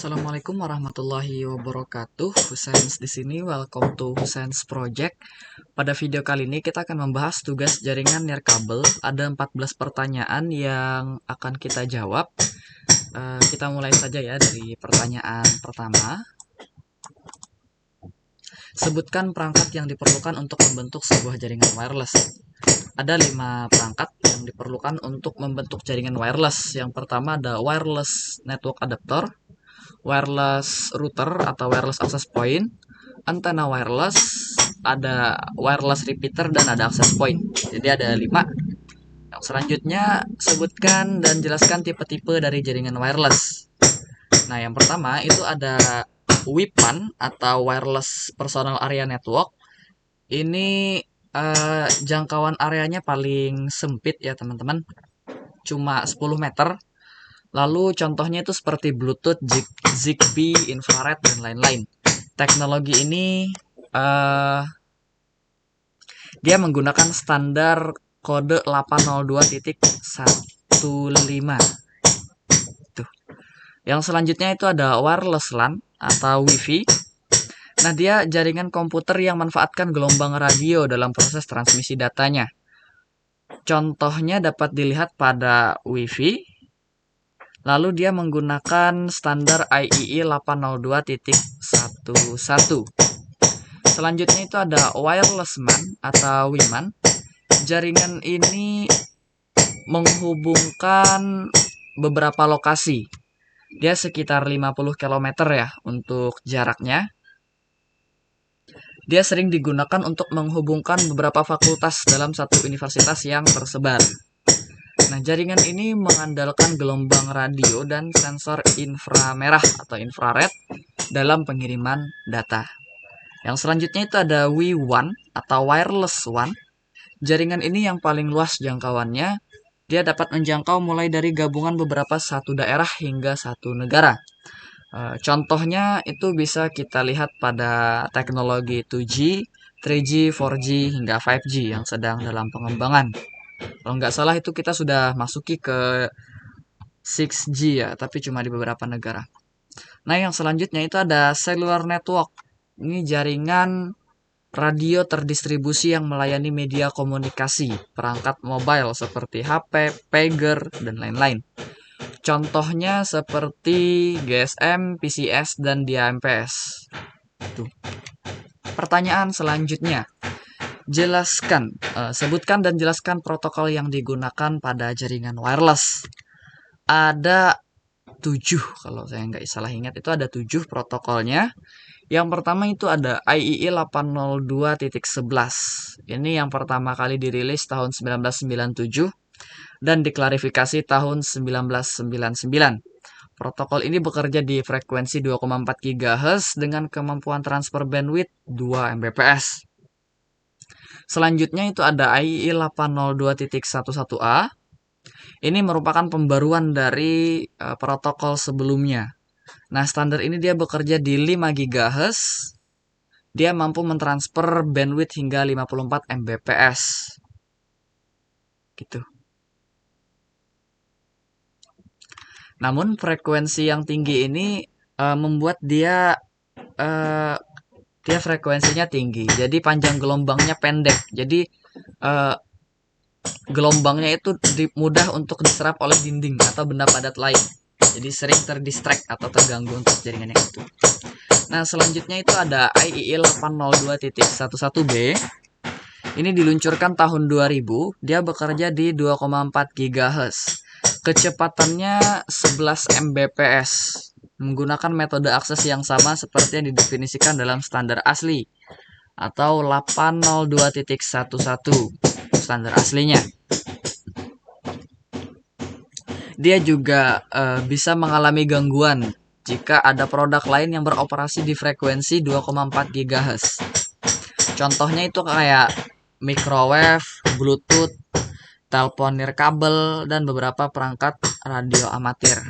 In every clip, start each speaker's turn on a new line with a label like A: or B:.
A: Assalamualaikum warahmatullahi wabarakatuh. Husseins di sini. Welcome to Husseins Project. Pada video kali ini kita akan membahas tugas jaringan nirkabel. Ada 14 pertanyaan yang akan kita jawab. Kita mulai saja ya dari pertanyaan pertama. Sebutkan perangkat yang diperlukan untuk membentuk sebuah jaringan wireless. Ada 5 perangkat yang diperlukan untuk membentuk jaringan wireless. Yang pertama ada wireless network adapter, wireless router atau wireless access point, antena wireless, ada wireless repeater, dan ada access point. Jadi ada 5. Yang selanjutnya, sebutkan dan jelaskan tipe-tipe dari jaringan wireless. Nah, yang pertama itu ada WPAN atau wireless personal area network. Ini jangkauan areanya paling sempit ya teman-teman, cuma 10 meter. Lalu contohnya itu seperti Bluetooth, Zigbee, infrared, dan lain-lain. Teknologi ini dia menggunakan standar kode 802.15. Tuh. Yang selanjutnya itu ada wireless LAN atau Wi-Fi. Nah, dia jaringan komputer yang manfaatkan gelombang radio dalam proses transmisi datanya. Contohnya dapat dilihat pada Wi-Fi. Lalu dia menggunakan standar IEEE 802.11. Selanjutnya itu ada wireless MAN atau WIMAN. Jaringan ini menghubungkan beberapa lokasi. Dia sekitar 50 km ya untuk jaraknya. Dia sering digunakan untuk menghubungkan beberapa fakultas dalam satu universitas yang tersebar. Nah, jaringan ini mengandalkan gelombang radio dan sensor inframerah atau infrared dalam pengiriman data. Yang selanjutnya itu ada WI-WAN atau wireless WAN. Jaringan ini yang paling luas jangkauannya. Dia dapat menjangkau mulai dari gabungan beberapa satu daerah hingga satu negara. Contohnya itu bisa kita lihat pada teknologi 2G, 3G, 4G, hingga 5G yang sedang dalam pengembangan. Kalau nggak salah itu kita sudah masuki ke 6G ya, tapi cuma di beberapa negara. Nah, yang selanjutnya itu ada cellular network. Ini jaringan radio terdistribusi yang melayani media komunikasi, perangkat mobile seperti HP, pager, dan lain-lain. Contohnya seperti GSM, PCS, dan DMPS. Tuh. Pertanyaan selanjutnya. Sebutkan dan jelaskan protokol yang digunakan pada jaringan wireless. Ada 7, kalau saya nggak salah ingat, itu ada 7 protokolnya. Yang pertama itu ada IEEE 802.11. Ini yang pertama kali dirilis tahun 1997 dan diklarifikasi tahun 1999. Protokol ini bekerja di frekuensi 2,4 GHz dengan kemampuan transfer bandwidth 2 Mbps. Selanjutnya itu ada IEEE 802.11a. Ini merupakan pembaruan dari protokol sebelumnya. Nah, standar ini dia bekerja di 5 GHz. Dia mampu mentransfer bandwidth hingga 54 Mbps. Gitu. Namun frekuensi yang tinggi ini membuat dia frekuensinya tinggi. Jadi panjang gelombangnya pendek. Jadi gelombangnya itu mudah untuk diserap oleh dinding atau benda padat lain. Jadi sering terdistract atau terganggu untuk jaringan yang itu. Nah, selanjutnya itu ada IEEE 802.11b. Ini diluncurkan tahun 2000. Dia bekerja di 2,4 GHz. Kecepatannya 11 Mbps. Menggunakan metode akses yang sama seperti yang didefinisikan dalam standar asli atau 802.11 standar aslinya. Dia juga bisa mengalami gangguan jika ada produk lain yang beroperasi di frekuensi 2,4 GHz. Contohnya itu kayak microwave, Bluetooth, telepon nirkabel, dan beberapa perangkat radio amatir.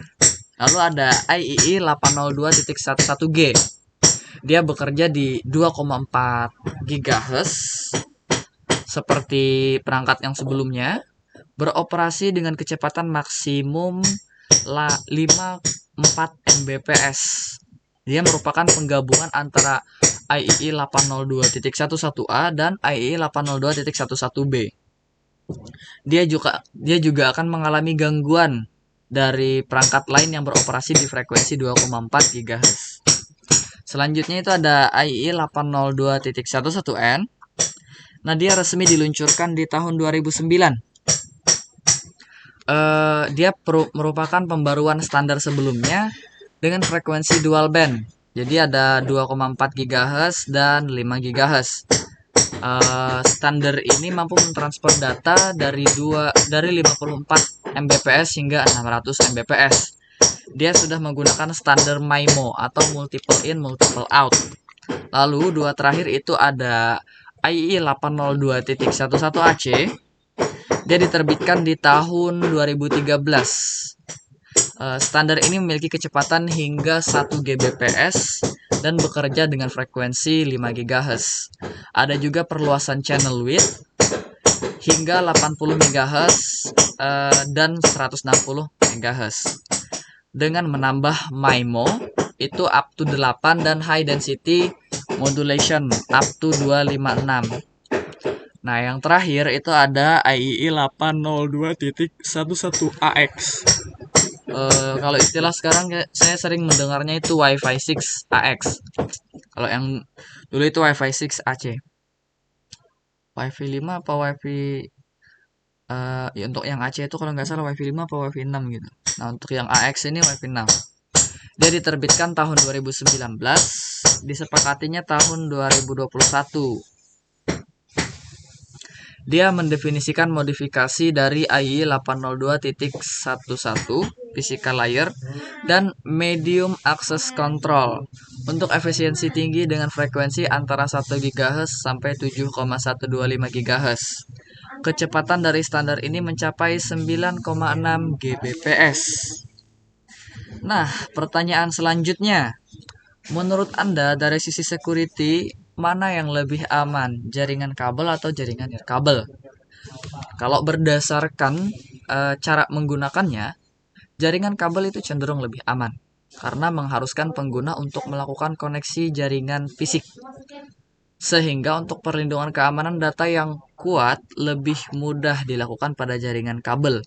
A: Lalu ada IEEE 802.11g. Dia bekerja di 2,4 GHz seperti perangkat yang sebelumnya, beroperasi dengan kecepatan maksimum 54 Mbps. Dia merupakan penggabungan antara IEEE 802.11a dan IEEE 802.11b. Dia juga akan mengalami gangguan dari perangkat lain yang beroperasi di frekuensi 2,4 GHz. Selanjutnya itu ada IEEE 802.11n. Nah, dia resmi diluncurkan di tahun 2009. Dia merupakan pembaruan standar sebelumnya dengan frekuensi dual band. Jadi ada 2,4 GHz dan 5 GHz. Standar ini mampu mentransfer data dari 54 Mbps hingga 600 Mbps. Dia sudah menggunakan standar MIMO atau multiple in multiple out. Lalu dua terakhir itu ada IEEE 802.11ac. Dia diterbitkan di tahun 2013. Standar ini memiliki kecepatan hingga 1 Gbps dan bekerja dengan frekuensi 5 GHz. Ada juga perluasan channel width hingga 80 MHz dan 160 MHz. Dengan menambah MIMO itu up to 8 dan high density modulation up to 256. Nah, yang terakhir itu ada IEEE 802.11ax. Kalau istilah sekarang saya sering mendengarnya itu Wi-Fi 6AX. Kalau yang dulu itu Wi-Fi 6AC. Wi-Fi 5 apa Wi-Fi ya untuk yang AC itu kalau nggak salah Wi-Fi 5 apa Wi-Fi 6 gitu. Nah, untuk yang AX ini Wi-Fi 6. Dia diterbitkan tahun 2019, disepakatinya tahun 2021. Dia mendefinisikan modifikasi dari IEEE 802.11 physical layer dan medium access control untuk efisiensi tinggi dengan frekuensi antara 1 GHz sampai 7,125 GHz. Kecepatan dari standar ini mencapai 9,6 Gbps. Nah, pertanyaan selanjutnya. Menurut Anda dari sisi security, mana yang lebih aman, jaringan kabel atau jaringan nirkabel? Kalau berdasarkan cara menggunakannya, jaringan kabel itu cenderung lebih aman karena mengharuskan pengguna untuk melakukan koneksi jaringan fisik. Sehingga untuk perlindungan keamanan data yang kuat lebih mudah dilakukan pada jaringan kabel.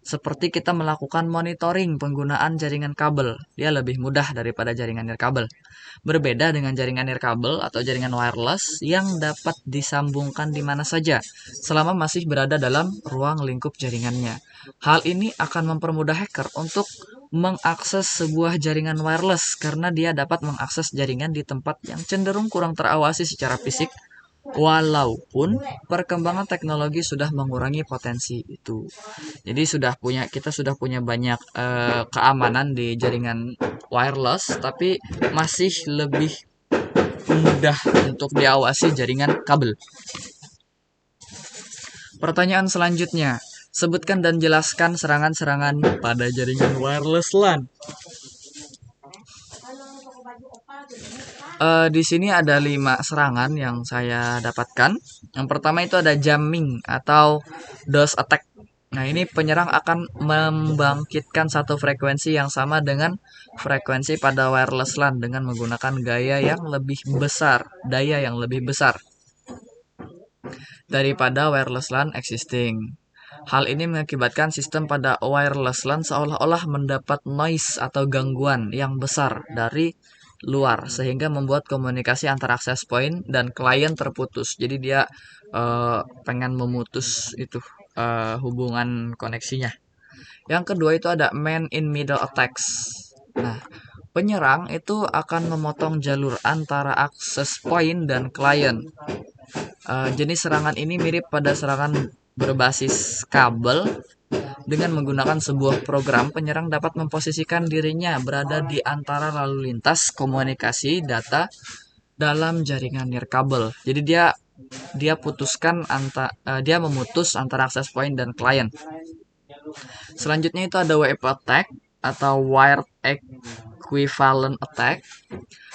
A: Seperti kita melakukan monitoring penggunaan jaringan kabel, dia lebih mudah daripada jaringan nirkabel. Berbeda dengan jaringan nirkabel atau jaringan wireless yang dapat disambungkan di mana saja selama masih berada dalam ruang lingkup jaringannya. Hal ini akan mempermudah hacker untuk mengakses sebuah jaringan wireless karena dia dapat mengakses jaringan di tempat yang cenderung kurang terawasi secara fisik, walaupun perkembangan teknologi sudah mengurangi potensi itu. Jadi kita sudah punya banyak keamanan di jaringan wireless, tapi masih lebih mudah untuk diawasi jaringan kabel. Pertanyaan selanjutnya. Sebutkan dan jelaskan serangan-serangan pada jaringan wireless LAN. Di sini ada 5 serangan yang saya dapatkan. Yang pertama itu ada jamming atau DOS attack. Nah, ini penyerang akan membangkitkan satu frekuensi yang sama dengan frekuensi pada wireless LAN dengan menggunakan daya yang lebih besar daripada wireless LAN existing. Hal ini mengakibatkan sistem pada wireless LAN seolah-olah mendapat noise atau gangguan yang besar dari luar sehingga membuat komunikasi antara access point dan klien terputus. Jadi dia pengen memutus itu hubungan koneksinya. Yang kedua itu ada man in middle attacks. Nah, penyerang itu akan memotong jalur antara access point dan klien. Jenis serangan ini mirip pada serangan berbasis kabel. Dengan menggunakan sebuah program, penyerang dapat memposisikan dirinya berada di antara lalu lintas komunikasi data dalam jaringan nirkabel. Jadi dia memutus antara access point dan klien. Selanjutnya itu ada web attack atau wired equivalent attack.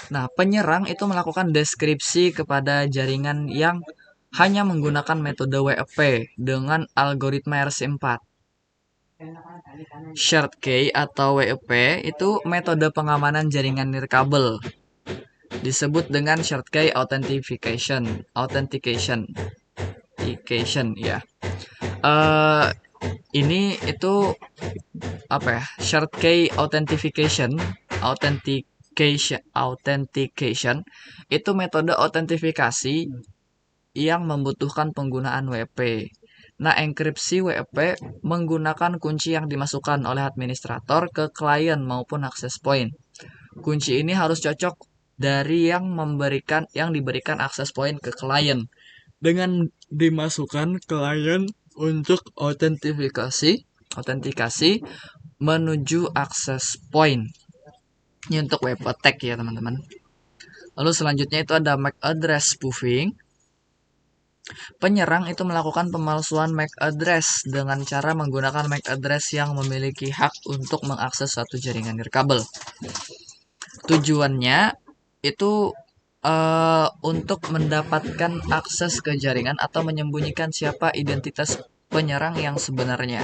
A: Nah, penyerang itu melakukan deskripsi kepada jaringan yang hanya menggunakan metode WEP dengan algoritma RC4. Shared key atau WEP itu metode pengamanan jaringan nirkabel. Disebut dengan shared key authentication ya. Ini itu apa ya? Shared key authentication itu metode autentifikasi yang membutuhkan penggunaan WP. Nah, enkripsi WP menggunakan kunci yang dimasukkan oleh administrator ke klien maupun access point. Kunci ini harus cocok dari yang diberikan access point ke klien dengan dimasukkan klien untuk autentikasi menuju access point. Ini untuk web attack ya, teman-teman. Lalu selanjutnya itu ada MAC address spoofing. Penyerang itu melakukan pemalsuan MAC address dengan cara menggunakan MAC address yang memiliki hak untuk mengakses suatu jaringan nirkabel. Tujuannya itu untuk mendapatkan akses ke jaringan atau menyembunyikan siapa identitas penyerang yang sebenarnya.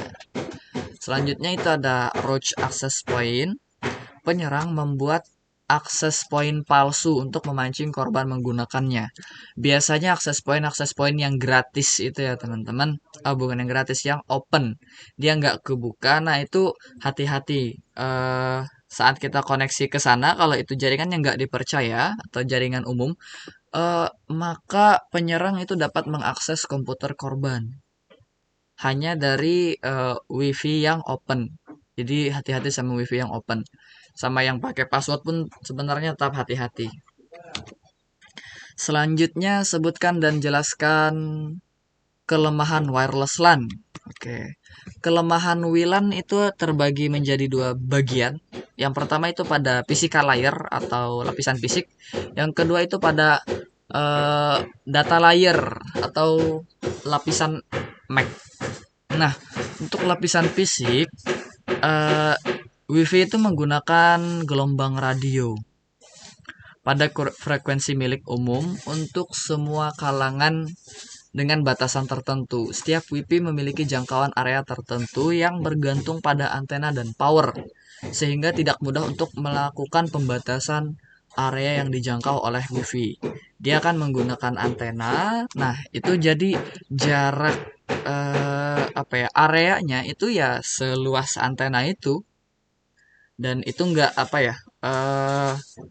A: Selanjutnya itu ada roach access point. Penyerang membuat akses point palsu untuk memancing korban menggunakannya. Biasanya akses point yang gratis itu ya, teman-teman. Bukan yang gratis, yang open. Dia nggak kebuka. Nah, itu hati-hati. Saat kita koneksi ke sana, kalau itu jaringan yang nggak dipercaya atau jaringan umum, maka penyerang itu dapat mengakses komputer korban hanya dari WiFi yang open. Jadi hati-hati sama WiFi yang open. Sama yang pakai password pun sebenarnya tetap hati-hati. Selanjutnya sebutkan dan jelaskan kelemahan wireless LAN. Oke. Kelemahan WLAN itu terbagi menjadi dua bagian. Yang pertama itu pada physical layer atau lapisan fisik. Yang kedua itu pada data layer atau lapisan MAC. Nah, untuk lapisan fisik, WiFi itu menggunakan gelombang radio pada frekuensi milik umum untuk semua kalangan dengan batasan tertentu. Setiap WiFi memiliki jangkauan area tertentu yang bergantung pada antena dan power, sehingga tidak mudah untuk melakukan pembatasan area yang dijangkau oleh WiFi. Dia akan menggunakan antena. Nah, itu jadi jarak areanya itu ya seluas antena itu, dan itu enggak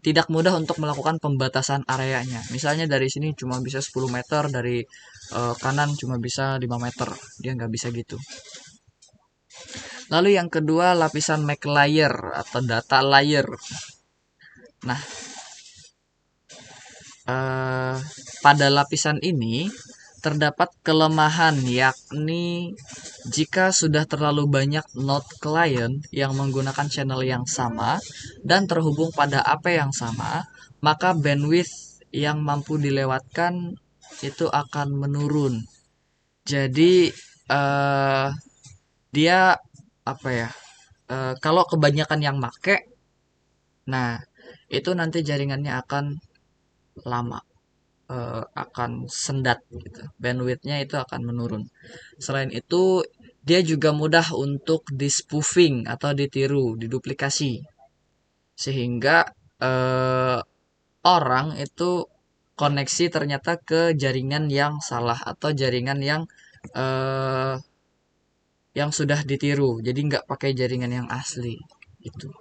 A: tidak mudah untuk melakukan pembatasan areanya. Misalnya dari sini cuma bisa 10 meter, dari kanan cuma bisa 5 meter, dia nggak bisa gitu. Lalu yang kedua, lapisan MAC layer atau data layer. Nah, pada lapisan ini terdapat kelemahan, yakni jika sudah terlalu banyak node client yang menggunakan channel yang sama dan terhubung pada AP yang sama, maka bandwidth yang mampu dilewatkan itu akan menurun. Jadi dia kalau kebanyakan yang make, nah itu nanti jaringannya akan lama, akan sendat gitu. Bandwidthnya itu akan menurun. Selain itu, dia juga mudah untuk di spoofing atau ditiru, diduplikasi, sehingga orang itu koneksi ternyata ke jaringan yang salah atau jaringan yang sudah ditiru, jadi nggak pakai jaringan yang asli itu.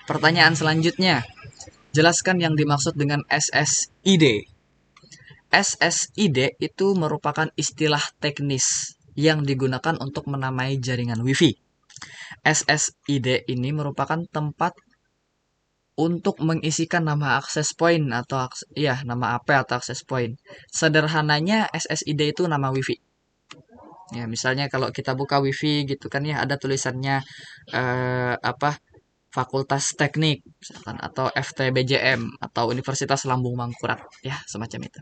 A: Pertanyaan selanjutnya, jelaskan yang dimaksud dengan SSID. SSID itu merupakan istilah teknis yang digunakan untuk menamai jaringan WiFi. SSID ini merupakan tempat untuk mengisikan nama access point atau nama AP atau access point. Sederhananya SSID itu nama WiFi. Ya, misalnya kalau kita buka WiFi gitu kan ya, ada tulisannya Fakultas Teknik misalkan, atau FTBJM atau Universitas Lambung Mangkurat, ya semacam itu.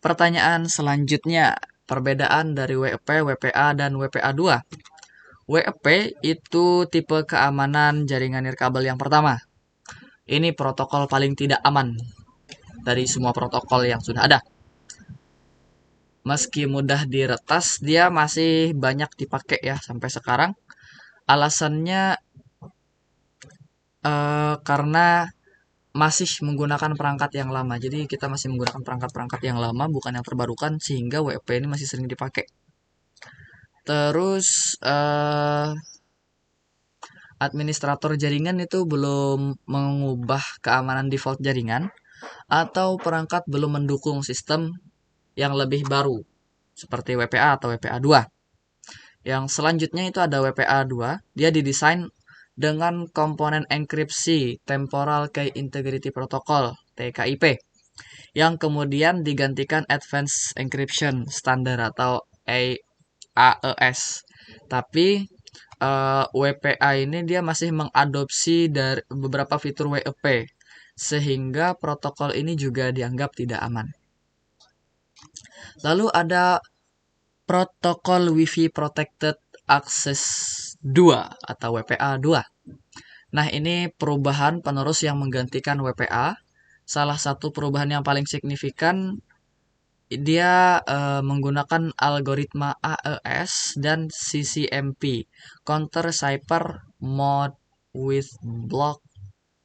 A: Pertanyaan selanjutnya, perbedaan dari WP, WPA, dan WPA2. WEP itu tipe keamanan jaringan nirkabel yang pertama. Ini protokol paling tidak aman dari semua protokol yang sudah ada. Meski mudah diretas, dia masih banyak dipakai ya sampai sekarang. Alasannya karena masih menggunakan perangkat yang lama. Jadi kita masih menggunakan perangkat-perangkat yang lama, bukan yang terbarukan, sehingga WEP ini masih sering dipakai. Terus administrator jaringan itu belum mengubah keamanan default jaringan, atau perangkat belum mendukung sistem yang lebih baru seperti WPA atau WPA 2. Yang selanjutnya itu ada WPA 2, dia didesain dengan komponen enkripsi Temporal Key Integrity Protocol (TKIP) yang kemudian digantikan Advanced Encryption Standard atau AES. Tapi WPA ini dia masih mengadopsi dari beberapa fitur WEP, sehingga protokol ini juga dianggap tidak aman. Lalu ada protokol Wi-Fi Protected Access 2 atau WPA 2. Nah, ini perubahan penerus yang menggantikan WPA. Salah satu perubahan yang paling signifikan, dia menggunakan algoritma AES dan CCMP, Counter Cipher Mode with Block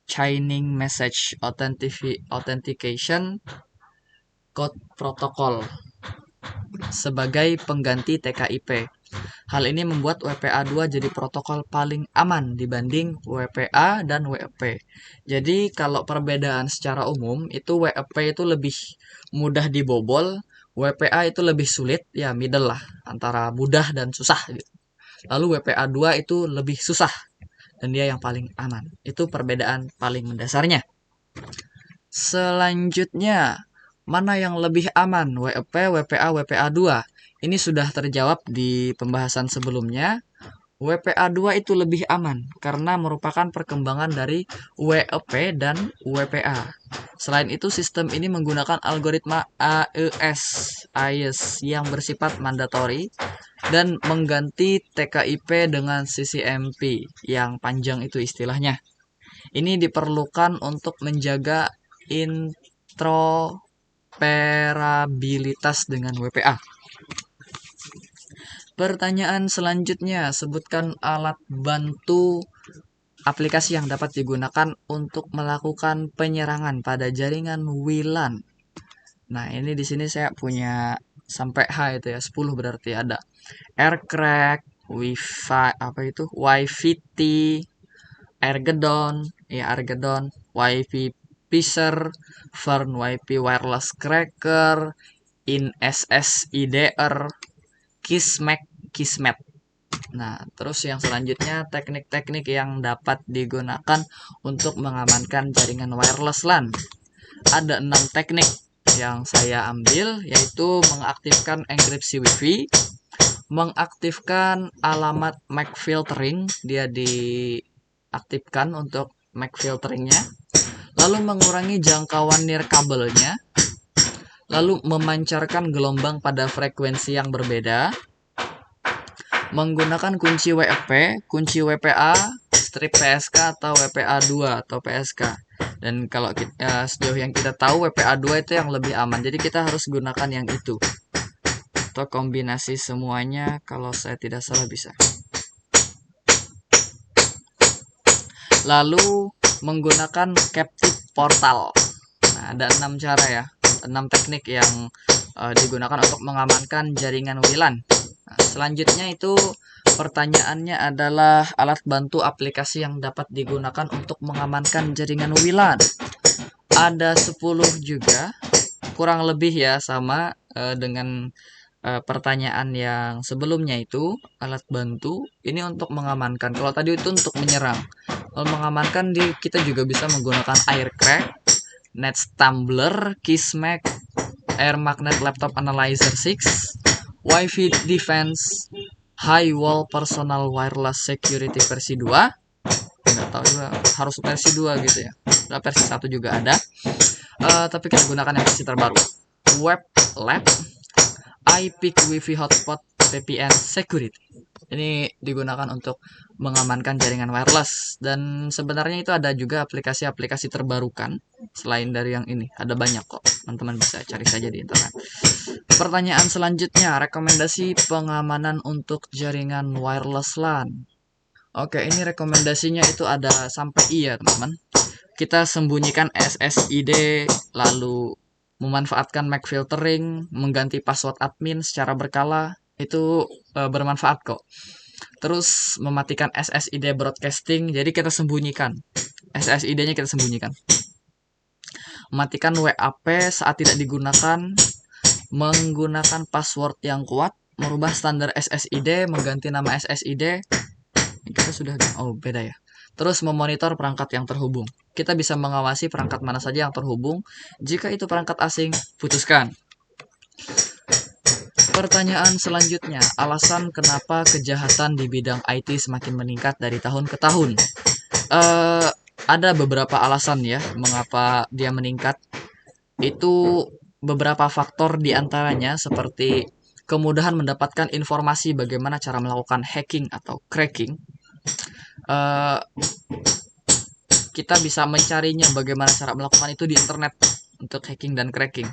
A: Chaining Message Authentication Code Protocol sebagai pengganti TKIP. Hal ini membuat WPA 2 jadi protokol paling aman dibanding WPA dan WEP. Jadi kalau perbedaan secara umum itu WEP itu lebih mudah dibobol, WPA itu lebih sulit, ya middle lah, antara mudah dan susah gitu. Lalu WPA 2 itu lebih susah dan dia yang paling aman. Itu perbedaan paling mendasarnya. Selanjutnya, mana yang lebih aman, WEP, WPA, WPA 2? Ini sudah terjawab di pembahasan sebelumnya. WPA 2 itu lebih aman karena merupakan perkembangan dari WEP dan WPA. Selain itu, sistem ini menggunakan algoritma AES yang bersifat mandatori dan mengganti TKIP dengan CCMP yang panjang itu istilahnya. Ini diperlukan untuk menjaga interoperabilitas dengan WPA. Pertanyaan selanjutnya, sebutkan alat bantu aplikasi yang dapat digunakan untuk melakukan penyerangan pada jaringan WLAN. Nah, ini di sini saya punya sampai H itu ya, 10 berarti ada Aircrack, Wi-Fi-T, Armageddon, Wi-Fi Pisser, Fern Wi-Fi Wireless Cracker, InSSIDR, Kismet. Nah, terus yang selanjutnya teknik-teknik yang dapat digunakan untuk mengamankan jaringan wireless LAN. Ada 6 teknik yang saya ambil, yaitu mengaktifkan enkripsi Wi-Fi, mengaktifkan alamat MAC filtering, dia diaktifkan untuk MAC filteringnya, lalu mengurangi jangkauan nirkabelnya, lalu memancarkan gelombang pada frekuensi yang berbeda, menggunakan kunci WEP, kunci WPA, strip PSK atau WPA 2 atau PSK. Dan kalau sejauh yang kita tahu WPA 2 itu yang lebih aman, jadi kita harus gunakan yang itu. Atau kombinasi semuanya, kalau saya tidak salah bisa. Lalu menggunakan captive portal. Nah, ada 6 cara ya, 6 teknik yang digunakan untuk mengamankan jaringan WLAN. Nah, selanjutnya itu pertanyaannya adalah alat bantu aplikasi yang dapat digunakan untuk mengamankan jaringan WLAN. Ada 10 juga, kurang lebih ya sama dengan pertanyaan yang sebelumnya itu. Alat bantu ini untuk mengamankan. Kalau tadi itu untuk menyerang. Kalau mengamankan kita juga bisa menggunakan Aircrack, NetStumbler, Kismet, Air Magnet Laptop Analyzer 6, Wi-Fi Defense, High Wall Personal Wireless Security versi 2. Nggak tahu juga harus versi 2 gitu ya. Nah, versi 1 juga ada. Tapi kita gunakan yang versi terbaru. Web Lab, iPeak Wi-Fi Hotspot VPN Security. Ini digunakan untuk mengamankan jaringan wireless, dan sebenarnya itu ada juga aplikasi-aplikasi terbarukan selain dari yang ini. Ada banyak kok, teman-teman bisa cari saja di internet. Pertanyaan selanjutnya, rekomendasi pengamanan untuk jaringan wireless LAN. Oke, ini rekomendasinya itu ada sampai I ya, teman-teman. Kita sembunyikan SSID, lalu memanfaatkan MAC filtering, mengganti password admin secara berkala, itu bermanfaat kok. Terus mematikan SSID broadcasting, jadi kita sembunyikan. SSID-nya kita sembunyikan. Mematikan WAP saat tidak digunakan, menggunakan password yang kuat, merubah standar SSID, mengganti nama SSID. Kita sudah, oh beda ya. Terus memonitor perangkat yang terhubung. Kita bisa mengawasi perangkat mana saja yang terhubung. Jika itu perangkat asing, putuskan. Pertanyaan selanjutnya, alasan kenapa kejahatan di bidang IT semakin meningkat dari tahun ke tahun? Ada beberapa alasan ya, mengapa dia meningkat. Itu beberapa faktor diantaranya seperti kemudahan mendapatkan informasi bagaimana cara melakukan hacking atau cracking. Kita bisa mencarinya bagaimana cara melakukan itu di internet untuk hacking dan cracking.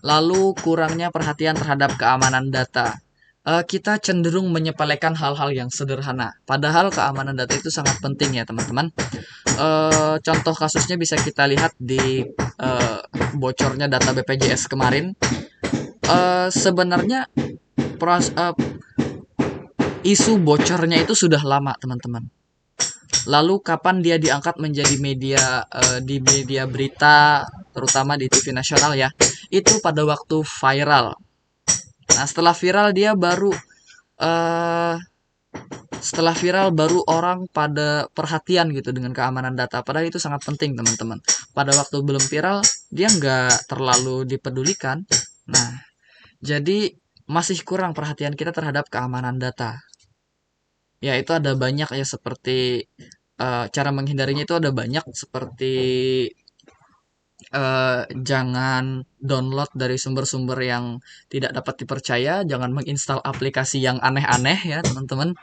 A: Lalu kurangnya perhatian terhadap keamanan data. Kita cenderung menyepelekan hal-hal yang sederhana. Padahal keamanan data itu sangat penting ya teman-teman. Contoh kasusnya bisa kita lihat di bocornya data BPJS kemarin. Sebenarnya isu bocornya itu sudah lama teman-teman. Lalu kapan dia diangkat menjadi media di media berita, terutama di TV nasional ya, itu pada waktu viral. Nah setelah viral orang pada perhatian gitu dengan keamanan data. Padahal itu sangat penting teman-teman. Pada waktu belum viral dia nggak terlalu dipedulikan. Nah jadi masih kurang perhatian kita terhadap keamanan data. Ya itu ada banyak ya, seperti cara menghindarinya itu ada banyak, seperti jangan download dari sumber-sumber yang tidak dapat dipercaya, jangan menginstal aplikasi yang aneh-aneh ya teman-teman.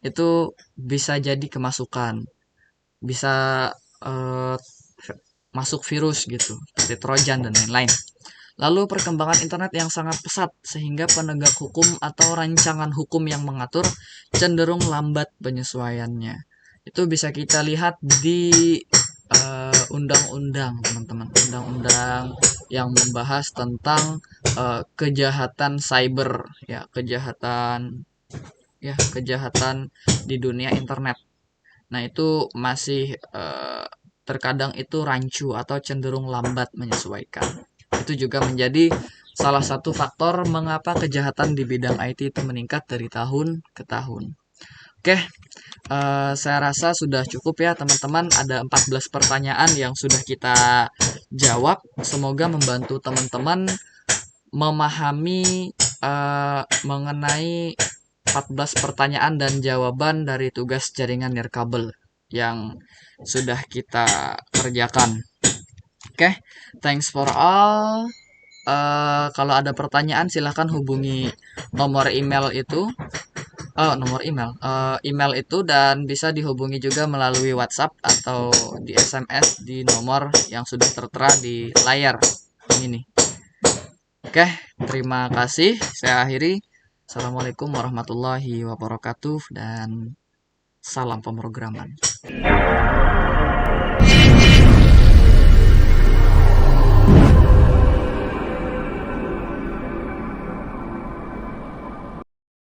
A: Itu bisa jadi kemasukan, bisa uh, masuk virus gitu, seperti Trojan dan lain-lain. Lalu perkembangan internet yang sangat pesat sehingga penegak hukum atau rancangan hukum yang mengatur cenderung lambat penyesuaiannya. Itu bisa kita lihat di undang-undang, teman-teman. Undang-undang yang membahas tentang kejahatan cyber, kejahatan di dunia internet. Nah, itu masih terkadang itu rancu atau cenderung lambat menyesuaikan. Itu juga menjadi salah satu faktor mengapa kejahatan di bidang IT itu meningkat dari tahun ke tahun. Oke, saya rasa sudah cukup ya teman-teman. Ada 14 pertanyaan yang sudah kita jawab. Semoga membantu teman-teman memahami mengenai 14 pertanyaan dan jawaban dari tugas jaringan nirkabel yang sudah kita kerjakan. Oke, thanks for all. Kalau ada pertanyaan silahkan hubungi nomor email itu. Email itu, dan bisa dihubungi juga melalui WhatsApp atau di SMS di nomor yang sudah tertera di layar ini. Oke, terima kasih. Saya akhiri. Assalamualaikum warahmatullahi wabarakatuh dan salam pemrograman.